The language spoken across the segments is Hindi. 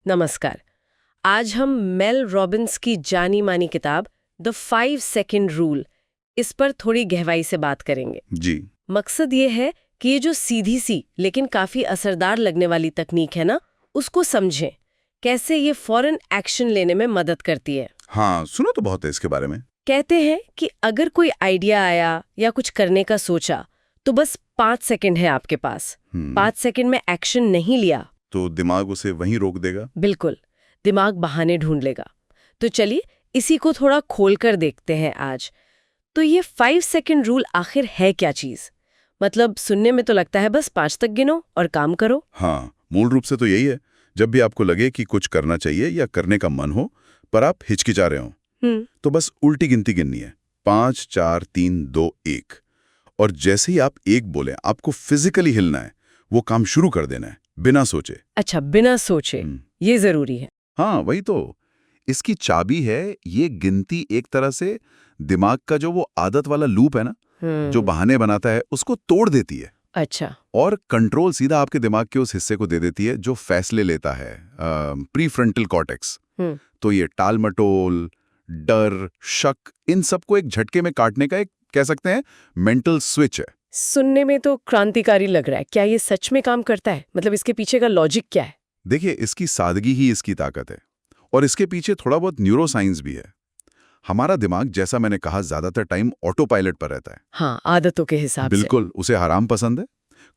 नमस्कार। आज हम मेल रॉबिन्स की जानी मानी किताब द 5 सेकंड रूल इस पर थोड़ी गहराई से बात करेंगे। जी। मकसद ये है कि ये जो सीधी सी लेकिन काफी असरदार लगने वाली तकनीक है ना, उसको समझें, कैसे ये फौरन एक्शन लेने में मदद करती है। हाँ, सुना तो बहुत है इसके बारे में। कहते हैं कि अगर कोई आइडिया आया या कुछ करने का सोचा तो बस 5 सेकंड है आपके पास। 5 सेकंड में एक्शन नहीं लिया तो दिमाग उसे वहीं रोक देगा। बिल्कुल, दिमाग बहाने ढूंढ लेगा। तो चलिए इसी को थोड़ा खोल कर देखते हैं आज। तो ये 5 सेकंड रूल आखिर है क्या चीज? मतलब सुनने में तो लगता है बस 5 तक गिनो और काम करो। हाँ, मूल रूप से तो यही है। जब भी आपको लगे कि कुछ करना चाहिए या करने का मन हो पर आप हिचकिचा रहे हो, तो बस उल्टी गिनती गिननी है। 5 4 3 2 1। और जैसे ही आप 1 बोले, आपको फिजिकली हिलना है, वो काम शुरू कर देना है बिना सोचे। अच्छा, बिना सोचे, ये जरूरी है। हाँ, वही तो। इसकी चाबी है ये गिनती। एक तरह से दिमाग का जो वो आदत वाला लूप है ना, जो बहाने बनाता है, उसको तोड़ देती है। अच्छा। और कंट्रोल सीधा आपके दिमाग के उस हिस्से को दे देती है जो फैसले लेता है, प्रीफ्रंटल कॉर्टेक्स। तो ये टाल-मटोल, डर, शक, इन सबको एक झटके में काटने का एक, कह सकते हैं, मेंटल स्विच है। सुनने में तो क्रांतिकारी लग रहा है। क्या ये सच में काम करता है? मतलब इसके पीछे का लॉजिक क्या है? देखिए, इसकी सादगी ही इसकी ताकत है और इसके पीछे थोड़ा बहुत न्यूरो साइंस भी है। हमारा दिमाग, जैसा मैंने कहा, ज्यादातर टाइम ऑटो पायलट पर रहता है। हाँ, आदतों के हिसाब से। बिल्कुल, उसे आराम पसंद है।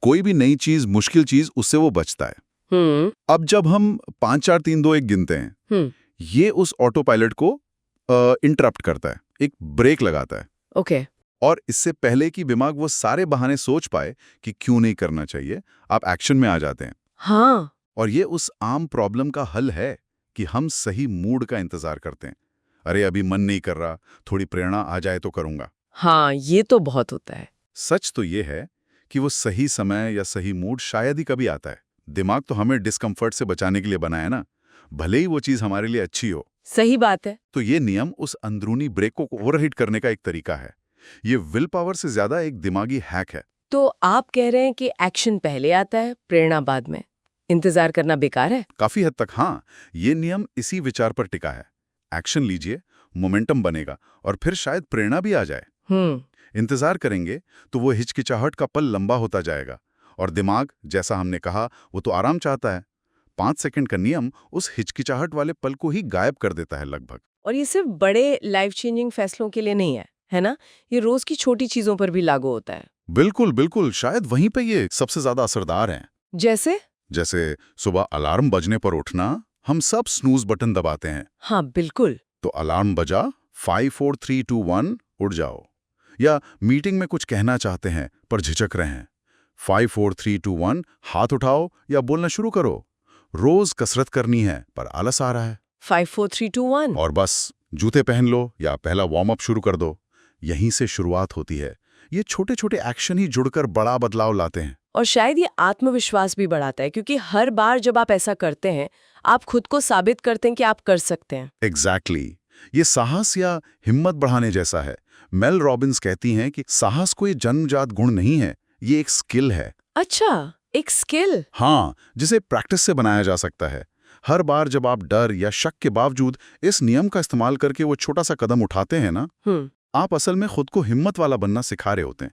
कोई भी नई चीज, मुश्किल चीज, उससे वो बचता है। अब जब हम 5 4 3 2 1 गिनते हैं, ये उस ऑटो पायलट को इंटरप्ट करता है, एक ब्रेक लगाता है। ओके। और इससे पहले कि दिमाग वो सारे बहाने सोच पाए कि क्यों नहीं करना चाहिए, आप एक्शन में आ जाते हैं। हाँ। और ये उस आम प्रॉब्लम का हल है कि हम सही मूड का इंतजार करते हैं। अरे अभी मन नहीं कर रहा, थोड़ी प्रेरणा आ जाए तो करूंगा। हाँ, ये तो बहुत होता है। सच तो ये है कि वो सही समय या सही मूड शायद ही कभी आता है। दिमाग तो हमें डिस्कम्फर्ट से बचाने के लिए बना है ना, भले ही वो चीज हमारे लिए अच्छी हो। सही बात है। तो ये नियम उस अंदरूनी ब्रेक को ओवरहिट करने का एक तरीका है। ये विल पावर से ज्यादा एक दिमागी हैक है। तो आप कह रहे हैं कि एक्शन पहले आता है, प्रेरणा बाद में। इंतजार करना बेकार है? काफी हद तक हाँ। ये नियम इसी विचार पर टिका है। एक्शन लीजिए, मोमेंटम बनेगा और फिर शायद प्रेरणा भी आ जाए। इंतजार करेंगे तो वो हिचकिचाहट का पल लंबा होता जाएगा और दिमाग, जैसा हमने कहा, वो तो आराम चाहता है। 5 सेकंड का नियम उस हिचकिचाहट वाले पल को ही गायब कर देता है लगभग। और ये सिर्फ बड़े लाइफ चेंजिंग फैसलों के लिए नहीं है ना? ये रोज की छोटी चीजों पर भी लागू होता है। बिल्कुल बिल्कुल, शायद वहीं पे ये सबसे ज्यादा असरदार हैं। जैसे सुबह अलार्म बजने पर उठना, हम सब स्नूज बटन दबाते हैं। हाँ बिल्कुल। तो अलार्म बजा, 5 4 3 2 1 उठ जाओ। या मीटिंग में कुछ कहना चाहते हैं पर झिझक रहे हैं, 5 4 3 2 1 हाथ उठाओ या बोलना शुरू करो। रोज कसरत करनी है पर आलस आ रहा है, 5 4 3 2 1 और बस जूते पहन लो या पहला वार्म अप शुरू कर दो। यहीं से शुरुआत होती है। ये छोटे छोटे एक्शन ही जुड़कर बड़ा बदलाव लाते हैं। और शायद ये आत्मविश्वास भी बढ़ाता है, क्योंकि हर बार जब आप ऐसा करते हैं, आप खुद को साबित करते हैं कि आप कर सकते हैं। एग्जैक्टली। ये साहस या हिम्मत बढ़ाने जैसा है। मेल रॉबिन्स कहती हैं कि साहस कोई जन्मजात गुण नहीं है, ये एक स्किल है। अच्छा, एक स्किल? हाँ, जिसे प्रैक्टिस से बनाया जा सकता है। हर बार जब आप डर या शक के बावजूद इस नियम का इस्तेमाल करके वो छोटा सा कदम उठाते हैं ना, आप असल में खुद को हिम्मत वाला बनना सिखा रहे होते हैं।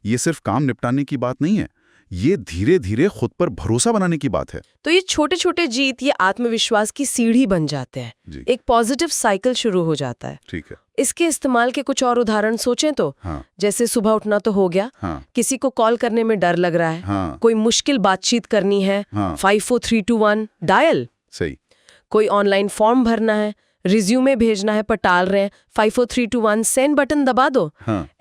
ये सिर्फ काम निपटाने की बात नहीं है, ये धीरे धीरे खुद पर भरोसा बनाने की बात है। तो ये छोटे छोटे जीत, ये आत्मविश्वास की सीढ़ी बन जाते हैं। एक पॉजिटिव साइकिल शुरू हो जाता है। ठीक है। इसके इस्तेमाल के कुछ और उदाहरण सोचें तो, जैसे सुबह उठना तो हो गया, किसी को कॉल करने में डर लग रहा है, कोई मुश्किल बातचीत करनी है, 5 4 3 2 1 डायल। सही। कोई ऑनलाइन फॉर्म भरना है, रिज्यूमे भेजना है पर टाल रहे हैं, 5 4 3 2 1 सेंड बटन दबा दो।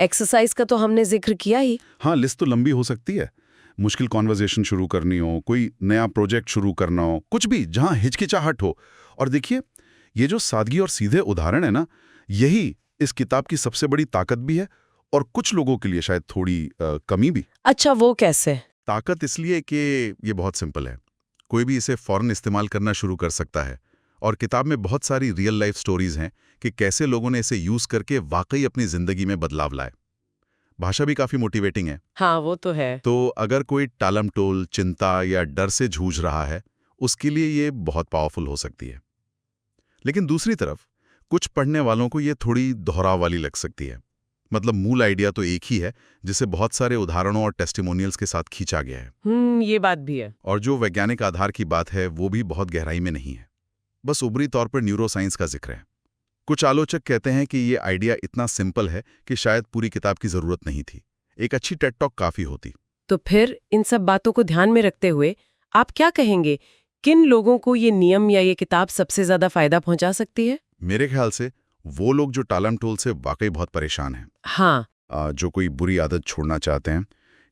एक्सरसाइज का तो हमने जिक्र किया ही। हाँ, लिस्ट तो लंबी हो सकती है। मुश्किल कॉन्वर्सेशन शुरू करनी हो, कोई नया प्रोजेक्ट शुरू करना हो, कुछ भी जहां हिचकिचाहट हो। और देखिए, ये जो सादगी और सीधे उदाहरण है ना, यही इस किताब की सबसे बड़ी ताकत भी है और कुछ लोगों के लिए शायद थोड़ी कमी भी। अच्छा, वो कैसे? ताकत इसलिए कि ये बहुत सिंपल है, कोई भी इसे फौरन इस्तेमाल करना शुरू कर सकता है। और किताब में बहुत सारी रियल लाइफ स्टोरीज हैं कि कैसे लोगों ने इसे यूज करके वाकई अपनी जिंदगी में बदलाव लाए। भाषा भी काफी मोटिवेटिंग है। हाँ, वो तो है। तो अगर कोई टालमटोल, चिंता या डर से जूझ रहा है, उसके लिए ये बहुत पावरफुल हो सकती है। लेकिन दूसरी तरफ कुछ पढ़ने वालों को ये थोड़ी दोहराव वाली लग सकती है। मतलब मूल आइडिया तो एक ही है, जिसे बहुत सारे उदाहरणों और टेस्टिमोनियल्स के साथ खींचा गया है। ये बात भी है। और जो वैज्ञानिक आधार की बात है वो भी बहुत गहराई में नहीं है, बस ऊपरी तौर पर न्यूरोसाइंस का जिक्र है। कुछ आलोचक कहते हैं कि ये आइडिया इतना सिंपल है कि शायद पूरी किताब की जरूरत नहीं थी, एक अच्छी टेड टॉक काफी होती। तो फिर इन सब बातों को ध्यान में रखते हुए आप क्या कहेंगे, किन लोगों को ये नियम या ये किताब सबसे ज्यादा फायदा पहुंचा सकती है? मेरे ख्याल से वो लोग जो टालम टोल से वाकई बहुत परेशान हैं। हाँ, जो कोई बुरी आदत छोड़ना चाहते हैं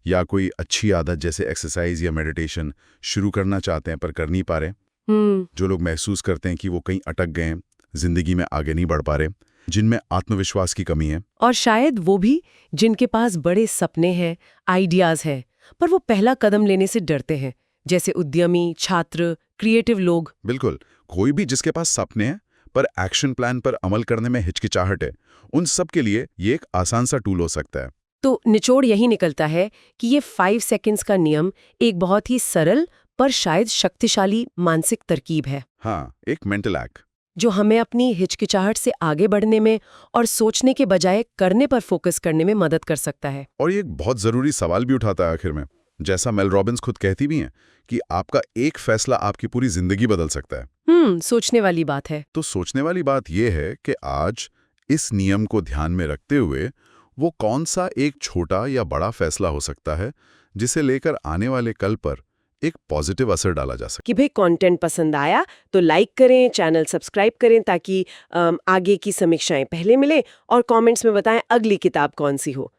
या कोई अच्छी आदत जैसे एक्सरसाइज या मेडिटेशन शुरू करना चाहते हैं पर कर नहीं पा रहे। जो लोग महसूस करते हैं कि वो कहीं अटक गए हैं, जिंदगी में आगे नहीं बढ़ पा रहे, जिनमें आत्मविश्वास की कमी है। और शायद वो भी जिनके पास बड़े सपने हैं, आइडियाज हैं, पर वो पहला कदम लेने से डरते हैं, जैसे उद्यमी, छात्र, क्रिएटिव लोग। बिल्कुल, कोई भी जिसके पास सपने हैं पर एक्शन प्लान पर अमल करने में हिचकिचाहट है, उन सब के लिए ये एक आसान सा टूल हो सकता है। तो निचोड़ यही निकलता है कि ये 5 सेकंड्स का नियम एक बहुत ही सरल पर शायद शक्तिशाली मानसिक तरकीब है। हाँ, एक मेंटल हैक जो हमें अपनी हिचकिचाहट से आगे बढ़ने में और सोचने के बजाय करने पर फोकस करने में मदद कर सकता है। और ये एक बहुत जरूरी सवाल भी उठाता है आखिर में, जैसा मेल रॉबिन्स खुद कहती भी हैं कि आपका एक फैसला आपकी पूरी जिंदगी बदल सकता है। सोचने वाली बात है। तो सोचने वाली बात यह है कि आज इस नियम को ध्यान में रखते हुए वो कौन सा एक छोटा या बड़ा फैसला हो सकता है जिसे लेकर आने वाले कल पर एक पॉजिटिव असर डाला जा सके। कि भाई कंटेंट पसंद आया तो लाइक करें, चैनल सब्सक्राइब करें ताकि आगे की समीक्षाएं पहले मिले, और कमेंट्स में बताएं अगली किताब कौन सी हो।